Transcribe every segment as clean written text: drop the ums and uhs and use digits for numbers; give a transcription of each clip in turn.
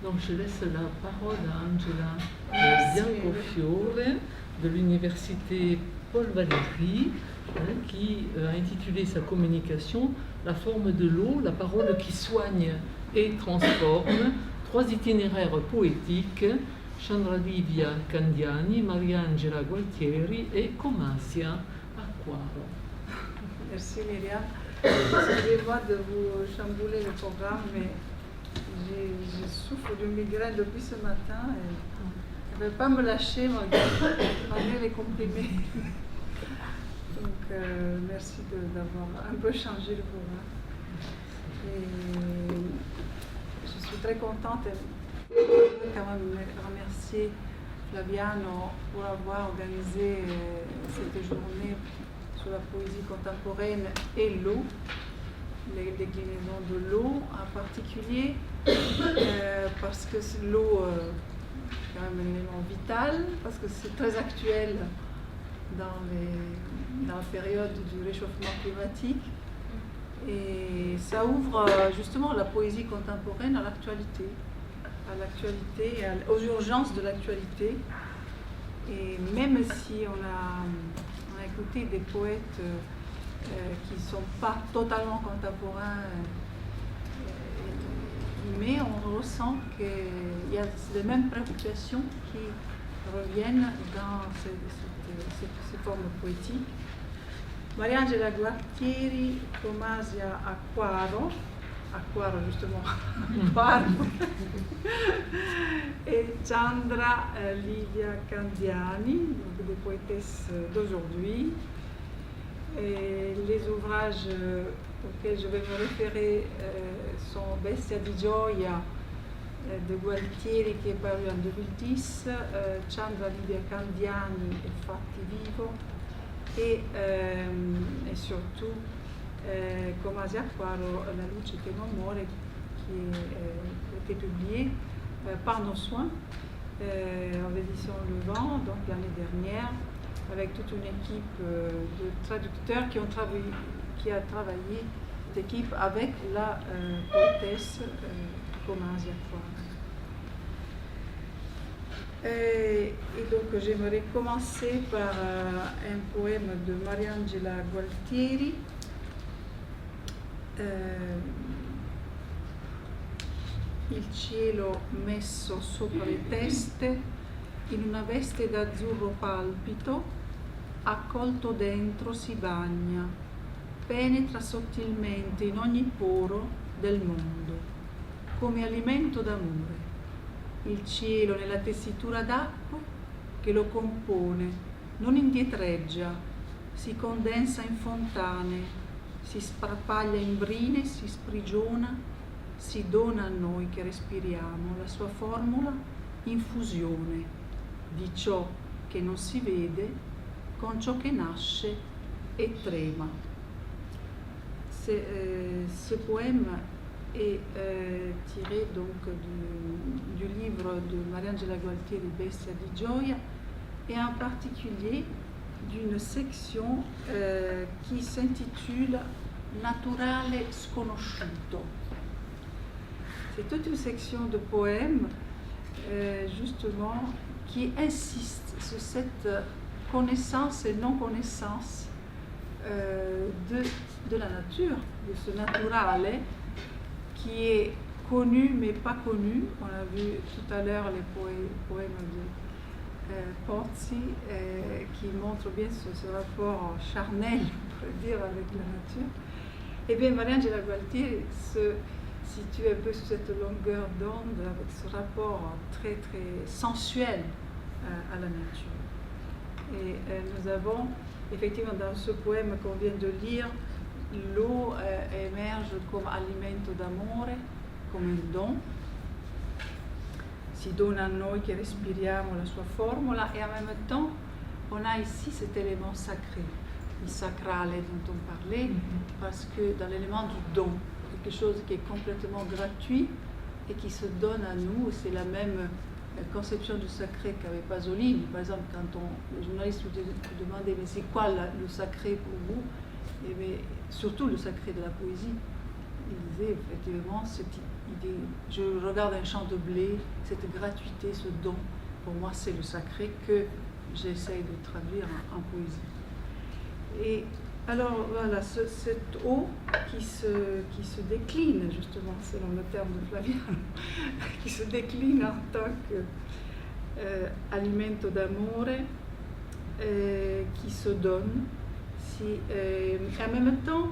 Donc je laisse la parole à Angela Biancofiore de l'université Paul Valéry, qui a intitulé sa communication La forme de l'eau, la parole qui soigne et transforme, 3 itinéraires poétiques, Chandra-Livia Candiani, Mariangela Gualtieri et Comasia Acquaro. Merci Myriam. Excusez-moi de vous chambouler le programme, mais je souffre de migraine depuis ce matin et je ne vais pas me lâcher malgré les comprimés. Donc merci d'avoir un peu changé le programme. Et je suis très contente et je veux quand même remercier Flaviano pour avoir organisé cette journée sur la poésie contemporaine et l'eau, les déclinaisons de l'eau en particulier, parce que l'eau est quand même un élément vital, parce que c'est très actuel dans la période du réchauffement climatique. Et ça ouvre justement la poésie contemporaine à l'actualité, aux urgences de l'actualité. Et même si on a écouté des poètes qui ne sont pas totalement contemporains, mais on ressent qu'il y a les mêmes préoccupations qui reviennent dans ces formes poétiques. Mariangela Gualtieri, Comasia Acquaro justement, Acquaro, et Chandra Livia Candiani, donc des poétesses d'aujourd'hui. Et les ouvrages auxquels je vais me référer sont Bestia di Gioia de Gualtieri qui est paru en 2010, Chandra Livia Candiani e Fatti Vivo et surtout Comasia Acquaro, La luce che non muore, qui a été publié par nos soins en édition Le Vent, donc l'année dernière, avec toute une équipe de traducteurs qui a travaillé, cette équipe avec la poétesse Comasia Acquaro. Et donc j'aimerais commencer par un poème de Mariangela Gualtieri. Il cielo messo sopra le teste, in una veste d'azzurro palpito, accolto dentro si bagna, penetra sottilmente in ogni poro del mondo, come alimento d'amore. Il cielo nella tessitura d'acqua che lo compone non indietreggia, si condensa in fontane, si sparpaglia in brine, si sprigiona, si dona a noi che respiriamo la sua formula in fusione di ciò che non si vede con ciò che nasce e trema. Ce poème est tiré donc du livre de Mariangela Gualtieri, Bestia di Gioia, et en particulier d'une section qui s'intitule Naturale sconosciuto. C'est toute une section de poèmes justement qui insiste sur cette connaissance et non-connaissance de la nature, de ce naturale qui est connu mais pas connu. On a vu tout à l'heure les poèmes de Pozzi qui montrent bien ce rapport charnel, on pourrait dire, avec la nature. Et bien Mariangela Gualtieri se situe un peu sur cette longueur d'onde avec ce rapport très très sensuel à la nature. Et nous avons effectivement dans ce poème qu'on vient de lire, l'eau émerge comme alimento d'amore, comme un don. Si dona a noi che respiriamo la sua formula, et en même temps on a ici cet élément sacré, le sacrale dont on parlait, parce que dans l'élément du don, quelque chose qui est complètement gratuit et qui se donne à nous, c'est la même conception du sacré qu'avait Pasolini. Par exemple, quand les journalistes vous demandaient mais c'est quoi le sacré pour vous, et bien, surtout le sacré de la poésie, il disait effectivement cette idée, je regarde un champ de blé, cette gratuité, ce don, pour moi c'est le sacré que j'essaye de traduire en poésie. Et alors voilà, cette eau qui se décline justement, selon le terme de Flaviano, qui se décline en tant que alimento d'amore, qui se donne, et en même temps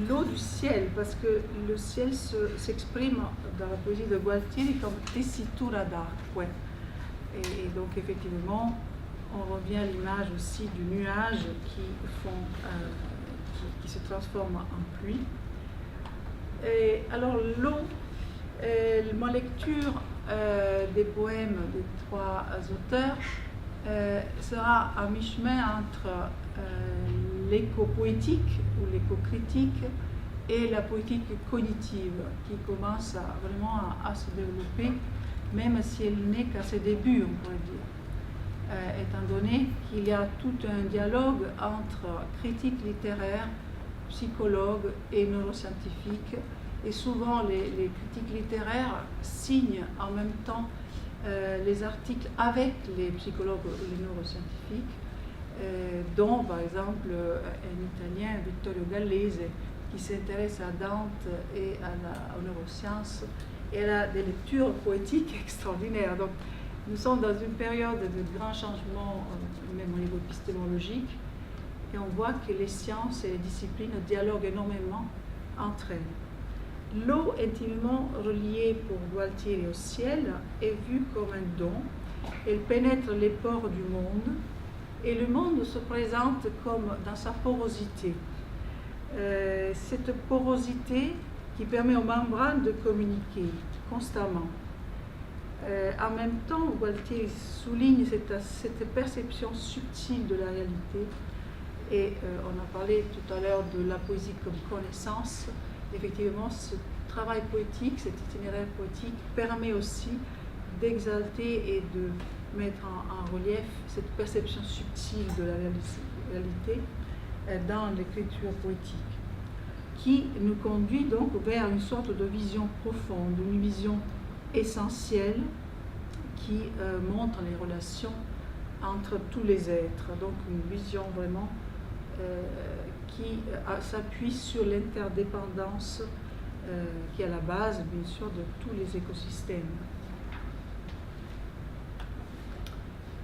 l'eau du ciel, parce que le ciel s'exprime dans la poésie de Gualtieri comme tessitura d'acque. Et donc effectivement, on revient à l'image aussi du nuage qui se transforme en pluie. Et alors l'eau, ma lecture des poèmes des trois auteurs sera à mi-chemin entre l'éco-poétique ou l'éco-critique et la poétique cognitive qui commence vraiment à se développer, même si elle n'est qu'à ses débuts, on pourrait dire. Étant donné qu'il y a tout un dialogue entre critiques littéraires, psychologues et neuroscientifiques, et souvent les critiques littéraires signent en même temps les articles avec les psychologues et les neuroscientifiques, dont par exemple un Italien, Vittorio Gallese, qui s'intéresse à Dante et aux neurosciences, et elle a des lectures poétiques extraordinaires. Donc, nous sommes dans une période de grands changements, même au niveau épistémologique, et on voit que les sciences et les disciplines dialoguent énormément entre elles. L'eau, intimement reliée pour Gualtieri au ciel, est vue comme un don. Elle pénètre les pores du monde, et le monde se présente comme dans sa porosité. Cette porosité qui permet aux membranes de communiquer constamment. En même temps, Gualtieri souligne cette perception subtile de la réalité, et on a parlé tout à l'heure de la poésie comme connaissance. Effectivement, ce travail poétique, cet itinéraire poétique permet aussi d'exalter et de mettre en relief cette perception subtile de la réalité dans l'écriture poétique, qui nous conduit donc vers une sorte de vision profonde, une vision essentielle qui montre les relations entre tous les êtres, donc une vision vraiment qui s'appuie sur l'interdépendance qui est à la base, bien sûr, de tous les écosystèmes.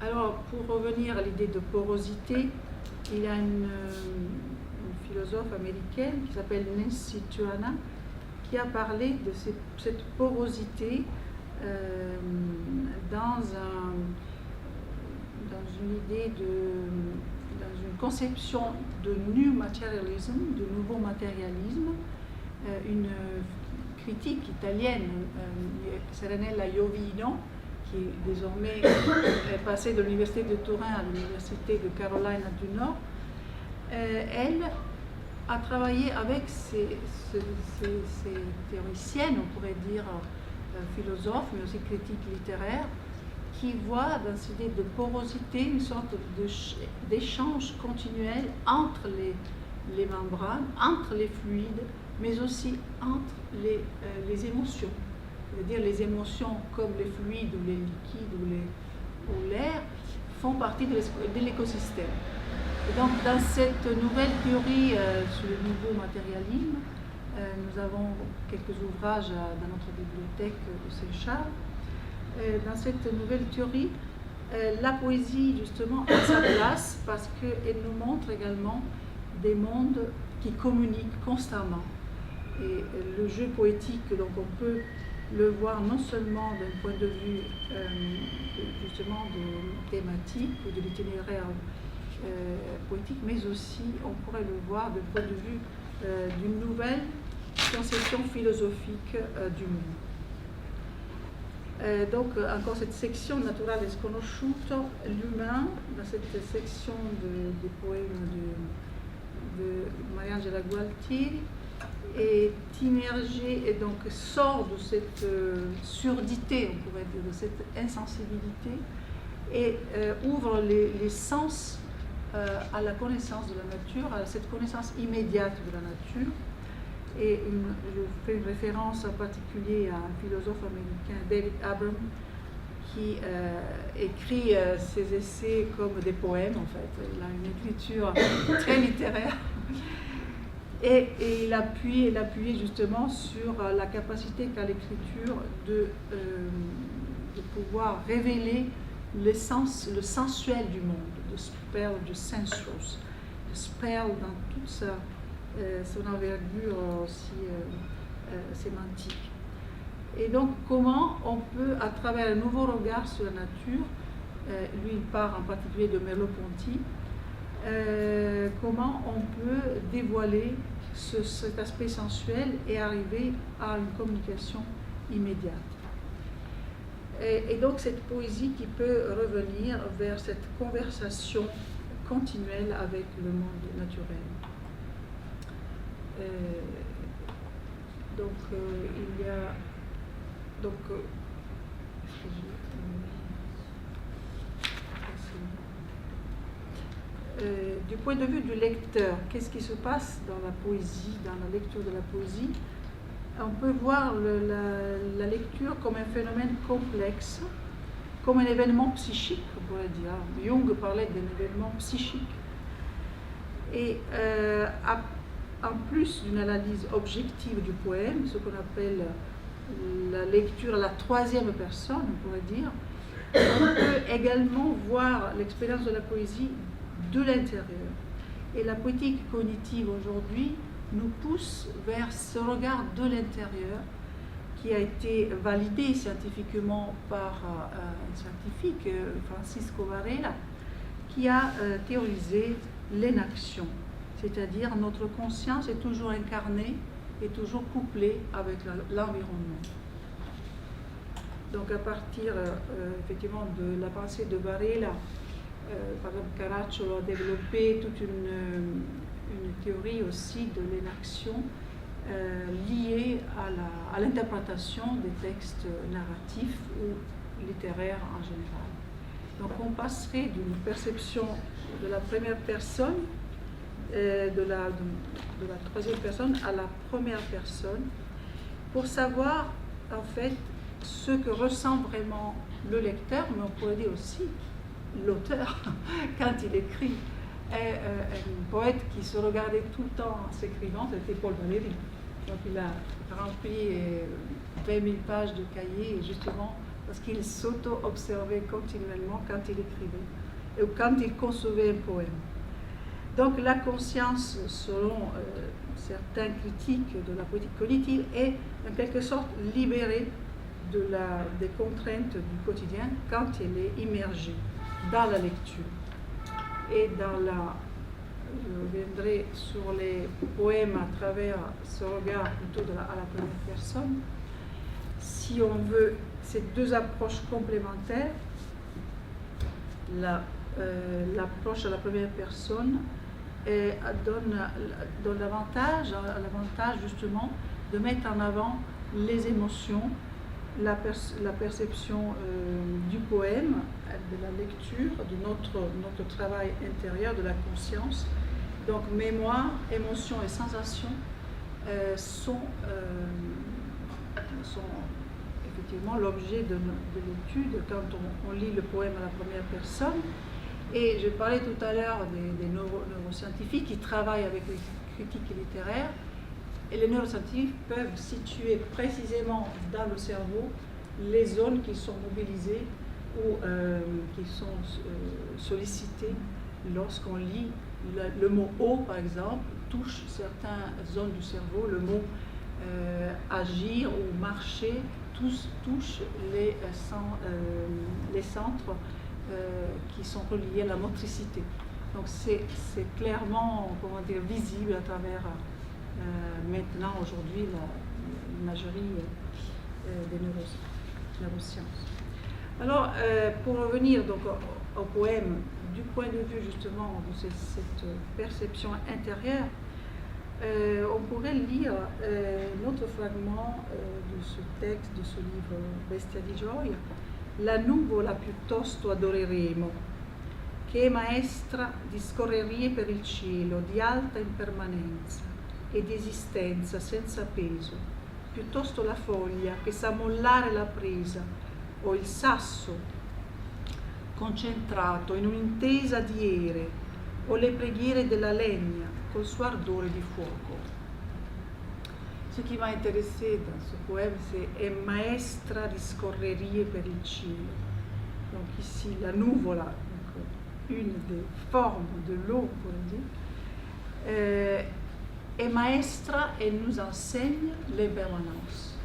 Alors, pour revenir à l'idée de porosité, il y a une philosophe américaine qui s'appelle Nancy Tuana, qui a parlé de cette porosité dans une idée dans une conception de new materialism, de nouveau matérialisme. Une critique italienne, Serenella Iovino, qui est désormais passée de l'université de Turin à l'université de Carolina du Nord, elle a travaillé avec ces théoriciennes, on pourrait dire philosophes, mais aussi critiques littéraires, qui voient dans cette idée de porosité une sorte d'échange continuel entre les membranes, entre les fluides, mais aussi entre les émotions. C'est-à-dire les émotions comme les fluides ou les liquides ou l'air font partie de l'écosystème. Et donc dans cette nouvelle théorie sur le nouveau matérialisme, nous avons quelques ouvrages dans notre bibliothèque de Seychelles. Dans cette nouvelle théorie, la poésie justement a sa place parce qu'elle nous montre également des mondes qui communiquent constamment. Et le jeu poétique, donc on peut le voir non seulement d'un point de vue justement de thématique ou de l'itinéraire poétique, mais aussi on pourrait le voir d'un point de vue d'une nouvelle conception philosophique du monde. Donc encore cette section naturale et sconosciuto, l'humain, dans cette section des poèmes de Mariangela Gualtieri, est immergé et donc sort de cette surdité, on pourrait dire, de cette insensibilité, et ouvre les sens à la connaissance de la nature, à cette connaissance immédiate de la nature, Et je fais une référence en particulier à un philosophe américain, David Abram, qui écrit ses essais comme des poèmes, en fait. Il a une écriture très littéraire. Et il appuyait justement sur la capacité qu'a l'écriture de pouvoir révéler le sensuel du monde, the spell du sensuous, le spell dans toute son envergure aussi sémantique. Et donc, comment on peut, à travers un nouveau regard sur la nature, lui il part en particulier de Merleau-Ponty, comment on peut dévoiler cet aspect sensuel et arriver à une communication immédiate. Et donc cette poésie qui peut revenir vers cette conversation continuelle avec le monde naturel. Il y a du point de vue du lecteur, qu'est-ce qui se passe dans la poésie, dans la lecture de la poésie? On peut voir la lecture comme un phénomène complexe, comme un événement psychique, on pourrait dire. Jung parlait d'un événement psychique. Et en plus d'une analyse objective du poème, ce qu'on appelle la lecture à la troisième personne, on pourrait dire, on peut également voir l'expérience de la poésie de l'intérieur. Et la poétique cognitive aujourd'hui nous pousse vers ce regard de l'intérieur qui a été validé scientifiquement par un scientifique, Francisco Varela, qui a théorisé l'énaction, c'est-à-dire notre conscience est toujours incarnée et toujours couplée avec l'environnement. Donc à partir effectivement de la pensée de Varela, par exemple Caracciolo a développé toute une théorie aussi de l'énaction liée à l'interprétation des textes narratifs ou littéraires en général. Donc on passerait d'une perception de la première personne, de la troisième personne à la première personne, pour savoir en fait ce que ressent vraiment le lecteur, mais on pourrait dire aussi l'auteur quand il écrit. Un poète qui se regardait tout le temps en s'écrivant, c'était Paul Valéry. Donc il a rempli 20 000 pages de cahiers, justement parce qu'il s'auto-observait continuellement quand il écrivait et quand il concevait un poème. Donc la conscience, selon certains critiques de la poétique cognitive, est en quelque sorte libérée des contraintes du quotidien quand elle est immergée dans la lecture. Et je reviendrai sur les poèmes à travers ce regard plutôt à la première personne. Si on veut ces deux approches complémentaires, l'approche à la première personne donne l'avantage justement de mettre en avant les émotions, la perception du poème, de la lecture, de notre travail intérieur, de la conscience. Donc mémoire, émotion et sensation sont effectivement l'objet de l'étude quand on lit le poème à la première personne. Et je parlais tout à l'heure des neuroscientifiques qui travaillent avec les critiques littéraires. Et les neuroscientifiques peuvent situer précisément dans le cerveau les zones qui sont mobilisées ou qui sont sollicitées lorsqu'on lit le mot « eau », par exemple, touche certaines zones du cerveau. Le mot agir ou marcher touche les centres qui sont reliés à la motricité. Donc c'est clairement, comment dire, visible à travers maintenant, aujourd'hui, l'imagerie des neurosciences. Alors, pour revenir donc au poème, du point de vue justement de cette perception intérieure, on pourrait lire un autre fragment de ce texte, de ce livre Bestia di Gioia, La nuvola piuttosto adoreremo, che è maestra di scorrerie per il cielo di alta impermanenza, ed esistenza senza peso, piuttosto la foglia che sa mollare la presa, o il sasso concentrato in un'intesa di ere, o le preghiere della legna col suo ardore di fuoco. Ce qui m'a intéressé dans ce poème, c'est « È maestra di scorrerie per il cielo ». Donc ici, la nuvola, donc une des formes de l'eau, on pourrait dire, est maestra, elle nous enseigne l'impermanence.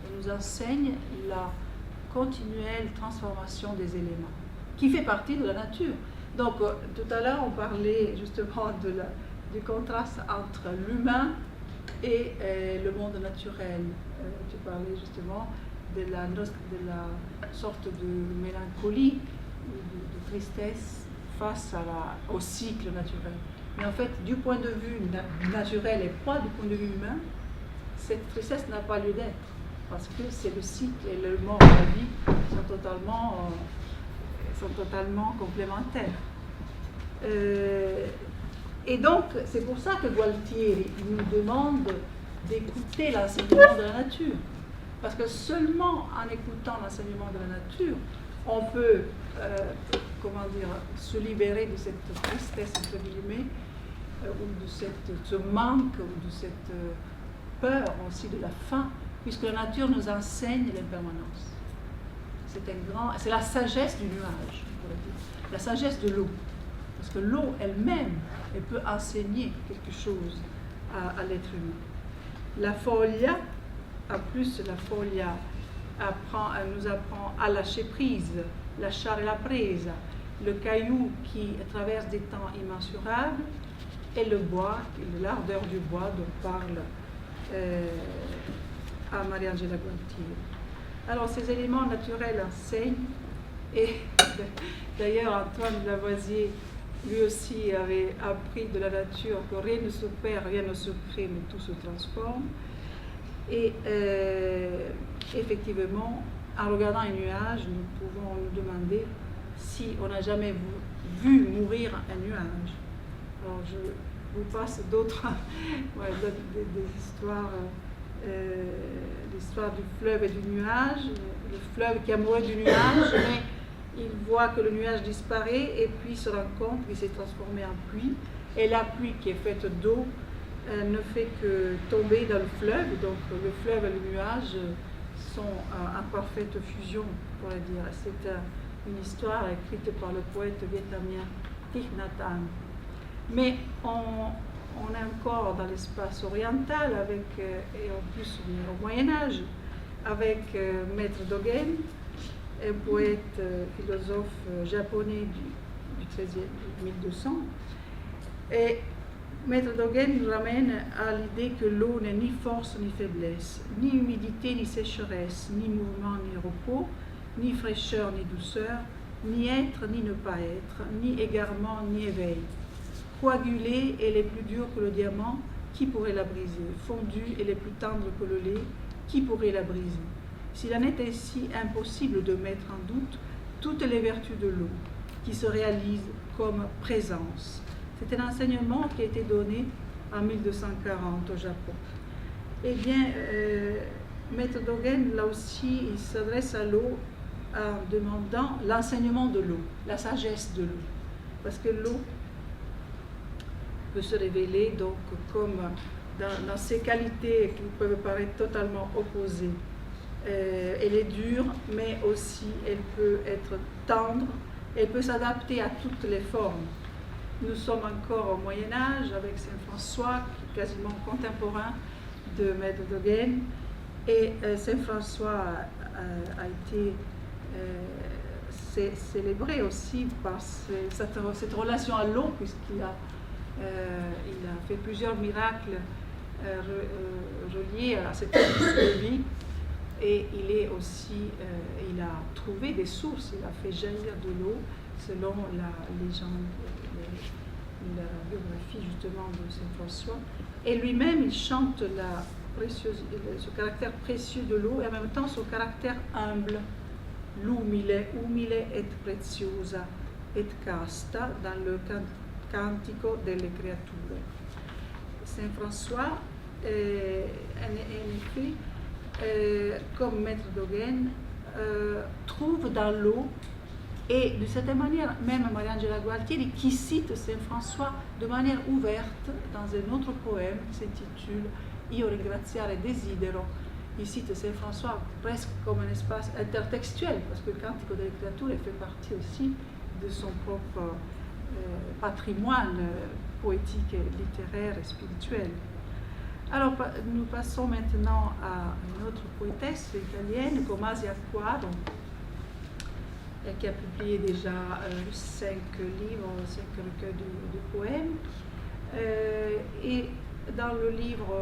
Elle nous enseigne la continuelle transformation des éléments, qui fait partie de la nature. Donc, tout à l'heure, on parlait justement du contraste entre l'humain et le monde naturel. Tu parlais justement de la sorte de mélancolie, de tristesse face au cycle naturel. Mais en fait, du point de vue naturel et pas du point de vue humain, cette tristesse n'a pas lieu d'être, parce que c'est le cycle et le mort et la vie sont totalement complémentaires. Et donc, c'est pour ça que Gualtieri nous demande d'écouter l'enseignement de la nature. Parce que seulement en écoutant l'enseignement de la nature, on peut se libérer de cette tristesse, entre guillemets, ou de ce manque, ou de cette peur aussi de la faim, puisque la nature nous enseigne l'impermanence. C'est la sagesse du nuage, on pourrait dire, la sagesse de l'eau. Parce que l'eau elle-même, elle peut enseigner quelque chose à l'être humain. La foglia, en plus la foglia nous apprend à lâcher prise, lasciare la presa, le caillou qui traverse des temps immensurables, et le bois, l'ardeur du bois dont parle à Mariangela Gualtieri. Alors ces éléments naturels enseignent, et d'ailleurs Antoine Lavoisier lui aussi avait appris de la nature que rien ne se perd, rien ne se crée, mais tout se transforme. Et effectivement, en regardant un nuage, nous pouvons nous demander si on n'a jamais vu mourir un nuage. Alors je vous passe d'autres des histoires, l'histoire du fleuve et du nuage, le fleuve qui est amoureux du nuage, mais il voit que le nuage disparaît et puis se rend compte qu'il s'est transformé en pluie. Et la pluie qui est faite d'eau ne fait que tomber dans le fleuve. Donc le fleuve et le nuage sont en parfaite fusion, on pourrait dire. C'est une histoire écrite par le poète vietnamien Thich Nhat Hanh. Mais on est encore dans l'espace oriental, et en plus au Moyen-Âge, avec Maître Dogen, un poète, philosophe japonais du 1200. Et Maître Dogen nous ramène à l'idée que l'eau n'est ni force ni faiblesse, ni humidité ni sécheresse, ni mouvement ni repos, ni fraîcheur ni douceur, ni être ni ne pas être, ni égarement ni éveil. Coagulée, elle est plus dure que le diamant, qui pourrait la briser? Fondue, elle est plus tendre que le lait, qui pourrait la briser? S'il en est ainsi impossible de mettre en doute toutes les vertus de l'eau, qui se réalisent comme présence. C'est un enseignement qui a été donné en 1240 au Japon. Eh bien, Maître Dogen, là aussi, il s'adresse à l'eau en demandant l'enseignement de l'eau, la sagesse de l'eau. Parce que l'eau peut se révéler donc comme dans ses qualités qui peuvent paraître totalement opposées. Elle est dure, mais aussi elle peut être tendre, elle peut s'adapter à toutes les formes. Nous sommes encore au Moyen-Âge avec Saint François, qui est quasiment contemporain de Maître Dogen, et Saint François a été célébré aussi par cette relation à l'eau, puisqu'il a fait plusieurs miracles reliés à cette de vie. Et il a trouvé des sources, il a fait jaillir de l'eau selon la légende, la biographie justement de Saint François. Et lui-même, il chante ce caractère précieux de l'eau et en même temps son caractère humble. L'umile et preziosa et casta dans le Cantico delle Creature. Saint François en effet, comme Maître Dogen, trouve dans l'eau, et de certaine manière, même Mariangela Gualtieri, qui cite Saint François de manière ouverte dans un autre poème qui s'intitule Io ringraziare desidero. Il cite Saint François presque comme un espace intertextuel, parce que le Cantico delle Creature fait partie aussi de son propre patrimoine poétique, littéraire et spirituel. Alors, nous passons maintenant à une autre poétesse italienne, Gomazia Quadro, qui a publié déjà 5 livres, 5 recueils de poèmes. Et dans le livre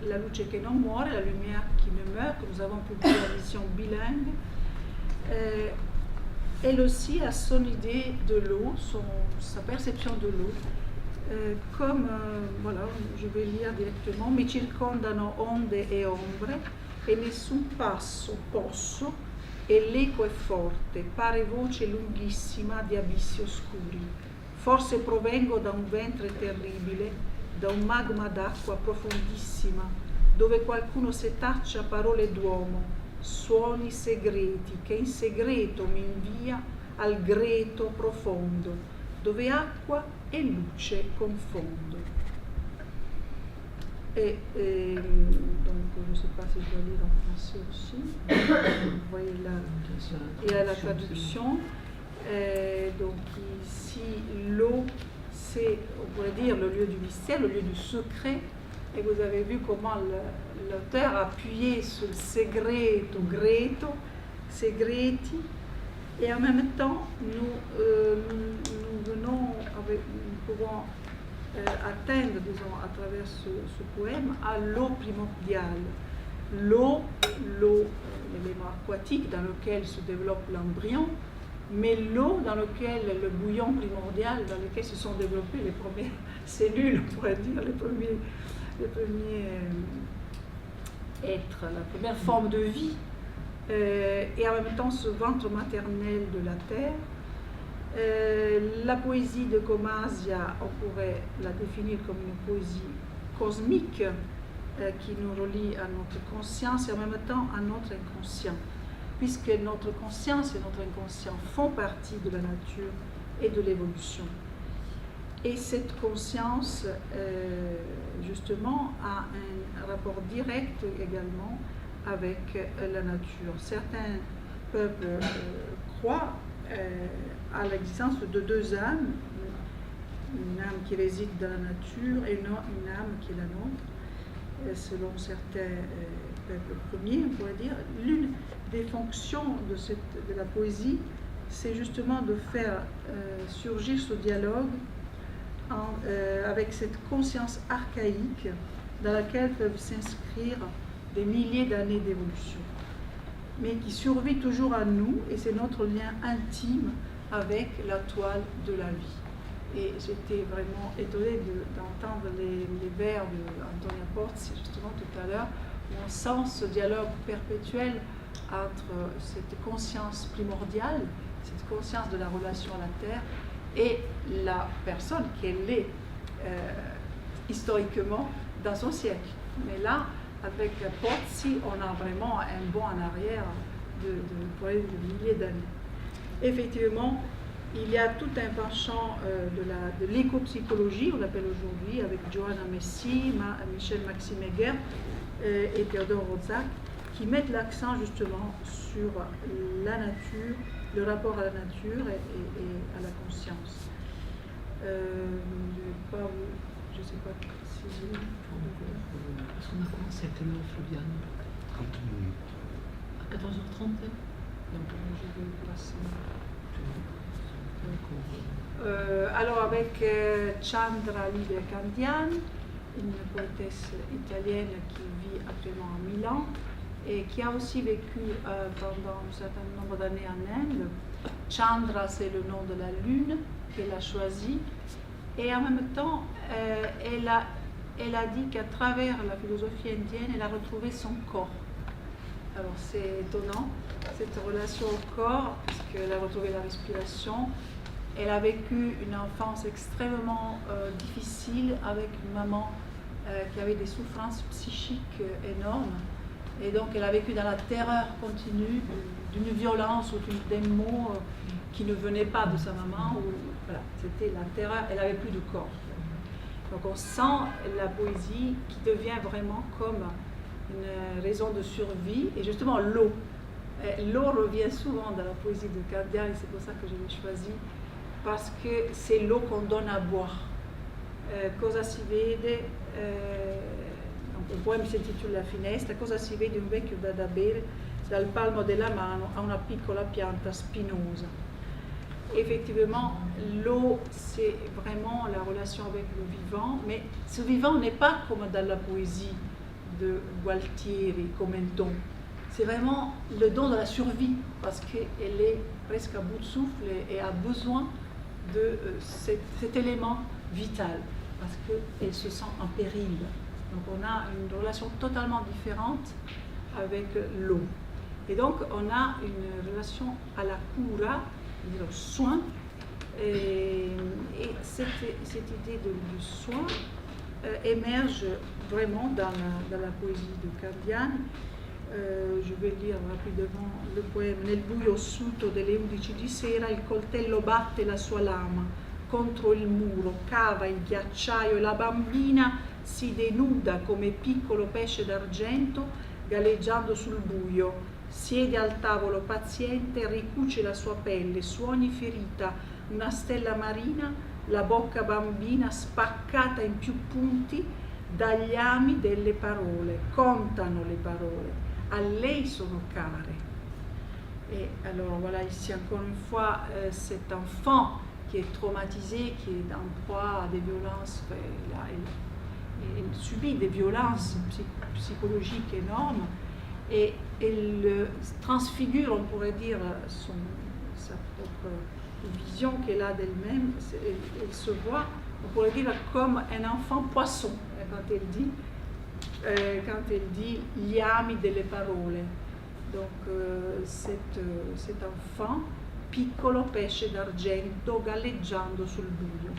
La luce che non muore, la lumière qui ne meurt, que nous avons publié en édition bilingue, elle aussi a son idée de l'eau, sa perception de l'eau, comme, voilà, je vais lire directement, mi circondano onde e ombre e nessun passo posso e l'eco è forte, pare voce lunghissima di abissi oscuri. Forse provengo da un ventre terribile, da un magma d'acqua profondissima, dove qualcuno setaccia parole d'uomo, suoni segreti che in segreto mi invia al greto profondo, dove acqua e luce confondo. Et donc, je ne sais pas si je dois lire en français aussi. Vous voyez là, il y a la traduction. Donc ici, l'eau, c'est, on pourrait dire, le lieu du mystère, le lieu du secret. Et vous avez vu comment l'auteur a appuyé sur le segreto, greto, segreti. Et en même temps, nous pouvons atteindre, disons, à travers ce poème, à l'eau primordiale. L'eau, l'élément aquatique dans lequel se développe l'embryon, mais l'eau dans lequel le bouillon primordial, dans lequel se sont développées les premières cellules, on pourrait dire, les premiers êtres, la première forme de vie, et en même temps ce ventre maternel de la terre. La poésie de Gomazia, on pourrait la définir comme une poésie cosmique qui nous relie à notre conscience et en même temps à notre inconscient, puisque notre conscience et notre inconscient font partie de la nature et de l'évolution. Et cette conscience, justement, a un rapport direct également avec la nature. Certains peuples croient à l'existence de deux âmes, une âme qui réside dans la nature et une âme qui est la nôtre, selon certains peuples premiers, on pourrait dire. L'une des fonctions de la poésie, c'est justement de faire surgir ce dialogue avec cette conscience archaïque dans laquelle peuvent s'inscrire des milliers d'années d'évolution, mais qui survit toujours à nous, et c'est notre lien intime avec la toile de la vie. Et j'étais vraiment étonnée d'entendre les vers d'Antonia Pozzi, justement tout à l'heure, où on sent ce dialogue perpétuel entre cette conscience primordiale, cette conscience de la relation à la Terre, et la personne qu'elle est historiquement dans son siècle. Mais là, avec Pozzi, on a vraiment un bond en arrière de milliers d'années. Effectivement, il y a tout un penchant de l'éco-psychologie, on l'appelle aujourd'hui, avec Johanna Messi, Michel Maxime Egger et Théodore Rozak, qui mettent l'accent justement sur la nature, le rapport à la nature et à la conscience. Je ne sais pas si j'ai... Parce qu'on a commencé à quelle heure, Flaviane? 30 minutes. À 14h30. Donc je vais passer. Alors avec Chandra Livia Candian, une poétesse italienne qui vit actuellement à Milan et qui a aussi vécu pendant un certain nombre d'années en Inde. Chandra, c'est le nom de la lune qu'elle a choisi, et en même temps elle a dit qu'à travers la philosophie indienne elle a retrouvé son corps. Alors c'est étonnant, cette relation au corps, parce qu'elle a retrouvé la respiration. Elle a vécu une enfance extrêmement difficile avec une maman qui avait des souffrances psychiques énormes. Et donc elle a vécu dans la terreur continue d'une violence ou d'un mot qui ne venait pas de sa maman. Voilà, c'était la terreur, elle n'avait plus de corps. Donc on sent la poésie qui devient vraiment comme une raison de survie. Et justement l'eau. L'eau revient souvent dans la poésie de Candiani, c'est pour ça que je l'ai choisi, parce que c'est l'eau qu'on donne à boire. Cosa si vede, donc, il poème s'intitule La finestra, cosa si vede un vecchio da bere dal palmo della mano a una piccola pianta spinosa. Effectivement, l'eau, c'est vraiment la relation avec le vivant, mais ce vivant n'est pas comme dans la poésie de Gualtieri, Commenton. C'est vraiment le don de la survie, parce qu'elle est presque à bout de souffle et a besoin de cet élément vital, parce qu'elle se sent en péril. Donc on a une relation totalement différente avec l'eau. Et donc on a une relation à la cura, c'est-à-dire au soin, et cette idée du soin émerge vraiment dans la poésie de Candiani. Je vais lire rapidement le poème. Nel buio ossuto delle 11 di sera il coltello batte la sua lama contro il muro, cava il ghiacciaio e la bambina si denuda come piccolo pesce d'argento galleggiando sul buio. Siede al tavolo paziente, ricuce la sua pelle su ogni ferita una stella marina, la bocca bambina spaccata in più punti dagli ami delle parole. Contano le parole. À lei sono care. Et alors voilà, ici encore une fois, cet enfant qui est traumatisé, qui est en proie à des violences, il subit des violences psychologiques énormes, et elle transfigure, on pourrait dire, sa propre vision qu'elle a d'elle-même. Elle se voit, on pourrait dire, comme un enfant poisson, quand elle dit gli ami delle parole. Donc cet enfant, piccolo pesce d'argento galleggiando sul buio.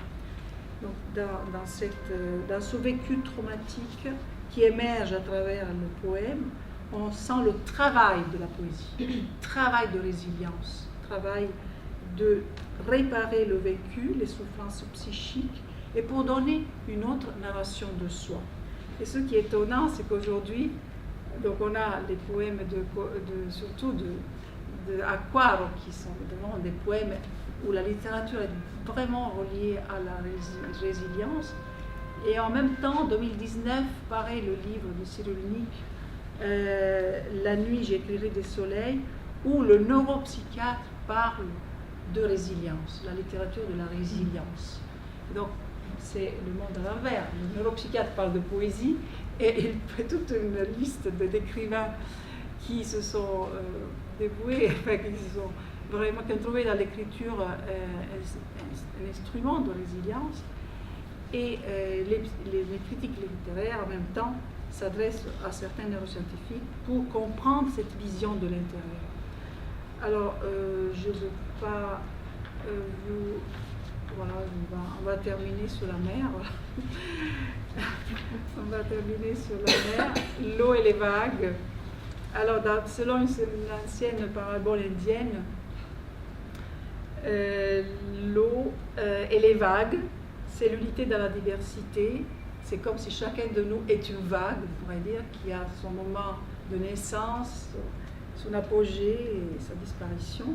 Donc dans ce vécu traumatique qui émerge à travers le poème, on sent le travail de la poésie, travail de résilience, travail de réparer le vécu, les souffrances psychiques, et pour donner une autre narration de soi. Et ce qui est étonnant, c'est qu'aujourd'hui, donc on a les poèmes surtout de Acquaro, qui sont vraiment des poèmes où la littérature est vraiment reliée à la résilience. Et en même temps, en 2019, paraît le livre de Cyrulnik, La nuit, j'écrirai des soleils, où le neuropsychiatre parle de résilience, la littérature de la résilience. Donc, c'est le monde à l'envers. Le neuropsychiatre parle de poésie et il fait toute une liste d'écrivains qui se sont dévoués, qui ont trouvé dans l'écriture un instrument de résilience. Et les critiques littéraires, en même temps, s'adressent à certains neuroscientifiques pour comprendre cette vision de l'intérieur. Alors, je ne veux pas vous... Voilà, on va terminer sur la mer. On va terminer sur la mer, l'eau et les vagues. Alors, selon une ancienne parabole indienne, l'eau et les vagues, c'est l'unité dans la diversité. C'est comme si chacun de nous est une vague, on pourrait dire, qui a son moment de naissance, son apogée et sa disparition.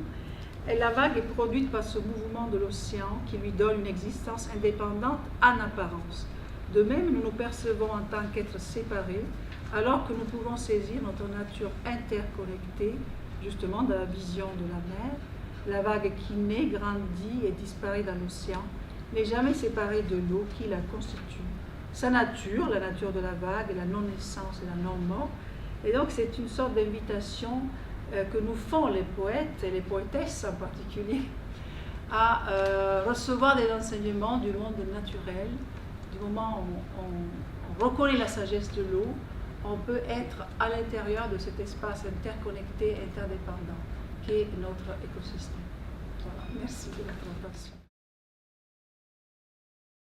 Et la vague est produite par ce mouvement de l'océan qui lui donne une existence indépendante en apparence. De même, nous nous percevons en tant qu'êtres séparés, alors que nous pouvons saisir notre nature interconnectée, justement dans la vision de la mer. La vague qui naît, grandit et disparaît dans l'océan n'est jamais séparée de l'eau qui la constitue. Sa nature, la nature de la vague, la non-naissance et la non-mort. Et donc c'est une sorte d'invitation que nous font les poètes et les poétesses en particulier à recevoir des enseignements du monde naturel. Du moment où on reconnaît la sagesse de l'eau, on peut être à l'intérieur de cet espace interconnecté, interdépendant, qui est notre écosystème. Voilà. Merci de votre attention.